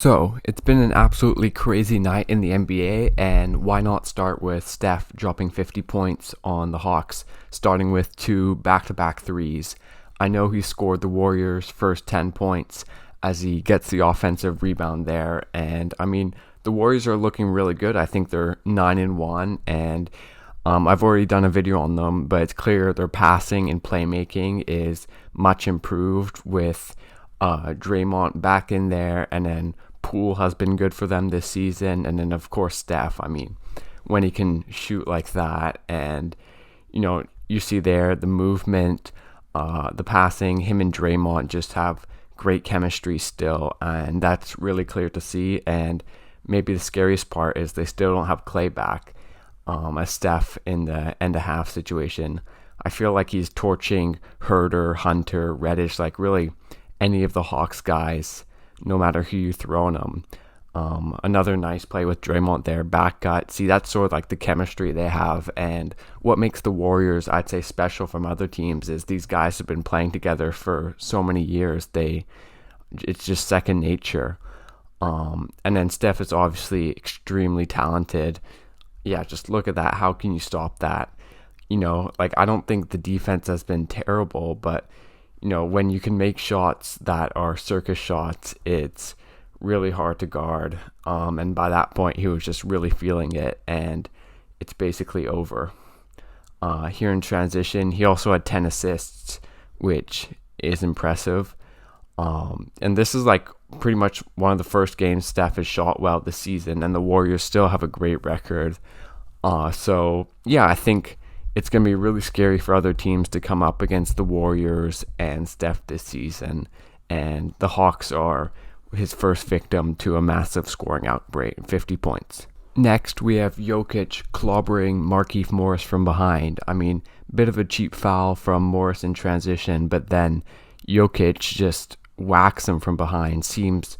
So, it's been an absolutely crazy night in the NBA, and why not start with Steph dropping 50 points on the Hawks, starting with two back-to-back threes. I know he scored the Warriors' first 10 points as he gets the offensive rebound there, and I mean, the Warriors are looking really good. I think they're 9-1, and I've already done a video on them, but it's clear their passing and playmaking is much improved with Draymond back in there, and then Poole has been good for them this season, and then of course Steph. I mean, when he can shoot like that, and you see there the movement, the passing, him and Draymond just have great chemistry still, and that's really clear to see. And maybe the scariest part is they still don't have Clay back. As Steph in the end of half situation, I feel like he's torching Herter, Hunter, Reddish, like really any of the Hawks guys, no matter who you throw on them. Another nice play with Draymond there, back cut. See, that's sort of like the chemistry they have. And what makes the Warriors, I'd say, special from other teams is these guys have been playing together for so many years. It's just second nature. And then Steph is obviously extremely talented. Yeah, just look at that. How can you stop that? Like, I don't think the defense has been terrible, but when you can make shots that are circus shots, it's really hard to guard. And by that point, he was just really feeling it, and it's basically over. Here in transition, he also had 10 assists, which is impressive. And this is like pretty much one of the first games Steph has shot well this season, and the Warriors still have a great record. So yeah, I think it's going to be really scary for other teams to come up against the Warriors and Steph this season. And the Hawks are his first victim to a massive scoring outbreak, 50 points. Next, we have Jokic clobbering Markieff Morris from behind. I mean, bit of a cheap foul from Morris in transition, but then Jokic just whacks him from behind. Seems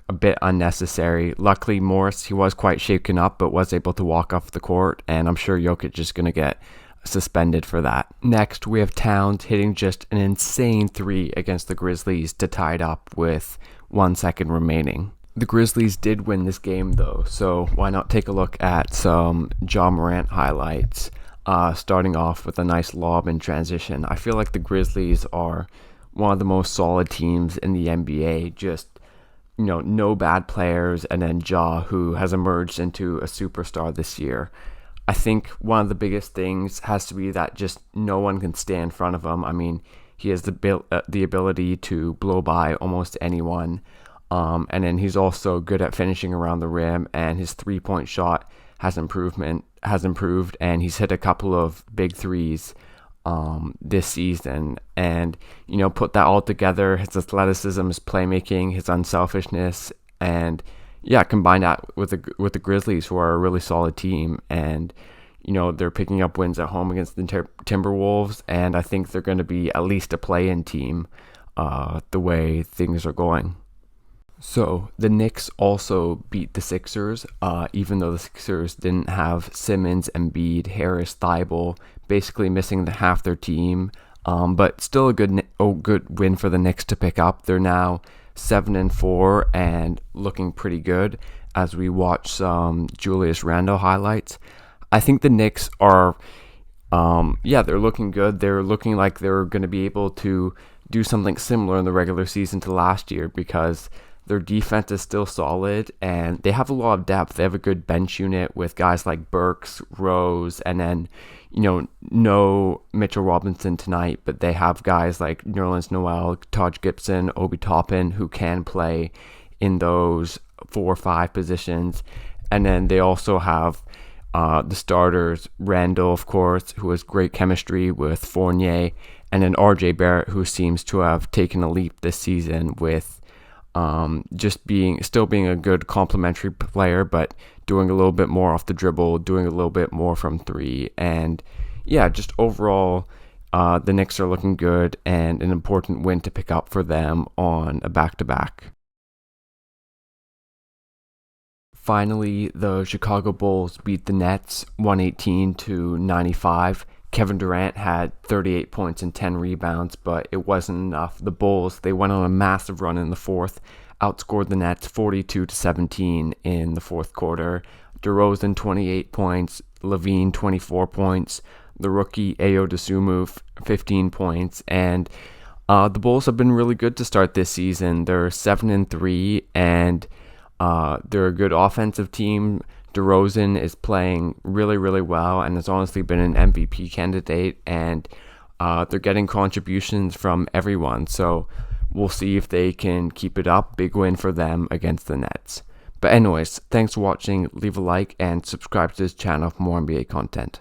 a bit unnecessary. Luckily, Morris, he was quite shaken up, but was able to walk off the court, and I'm sure Jokic is going to get suspended for that. Next, we have Towns hitting just an insane three against the Grizzlies to tie it up with 1 second remaining. The Grizzlies did win this game though, so why not take a look at some Ja Morant highlights, starting off with a nice lob in transition. I feel like the Grizzlies are one of the most solid teams in the NBA, just no bad players, and then Ja, who has emerged into a superstar this year. I think one of the biggest things has to be that just no one can stay in front of him. I mean, he has the ability to blow by almost anyone. And then he's also good at finishing around the rim, and his three-point shot has improved, and he's hit a couple of big threes this season. And put that all together, his athleticism, his playmaking, his unselfishness, and yeah, combine that with the Grizzlies, who are a really solid team, and they're picking up wins at home against the Timberwolves, and I think they're going to be at least a play-in team, the way things are going. So the Knicks also beat the Sixers, even though the Sixers didn't have Simmons, Embiid, Harris, Thibault, basically missing half their team, but still a good win for the Knicks to pick up. They're now 7-4 and looking pretty good as we watch some Julius Randle highlights. I think the Knicks are, they're looking good. They're looking like they're going to be able to do something similar in the regular season to last year, because their defense is still solid and they have a lot of depth. They have a good bench unit with guys like Burks, Rose, and then no Mitchell Robinson tonight, but they have guys like Nerlens Noel, Taj Gibson, Obi Toppin, who can play in those 4 or 5 positions. And then they also have the starters, Randall, of course, who has great chemistry with Fournier, and then RJ Barrett, who seems to have taken a leap this season with just being a good complementary player, but doing a little bit more off the dribble, doing a little bit more from three. And yeah, just overall, the Knicks are looking good, and an important win to pick up for them on a back-to-back. Finally, the Chicago Bulls beat the Nets 118-95. Kevin Durant had 38 points and 10 rebounds, but it wasn't enough. The Bulls, they went on a massive run in the fourth outscored the Nets 42-17 in the fourth quarter. DeRozan 28 points, Levine 24 points, the rookie Ayo Dosunmu 15 points, and the Bulls have been really good to start this season. They're 7-3, and they're a good offensive team. DeRozan is playing really, really well and has honestly been an MVP candidate, and they're getting contributions from everyone. So we'll see if they can keep it up. Big win for them against the Nets. But anyways, thanks for watching. Leave a like and subscribe to this channel for more NBA content.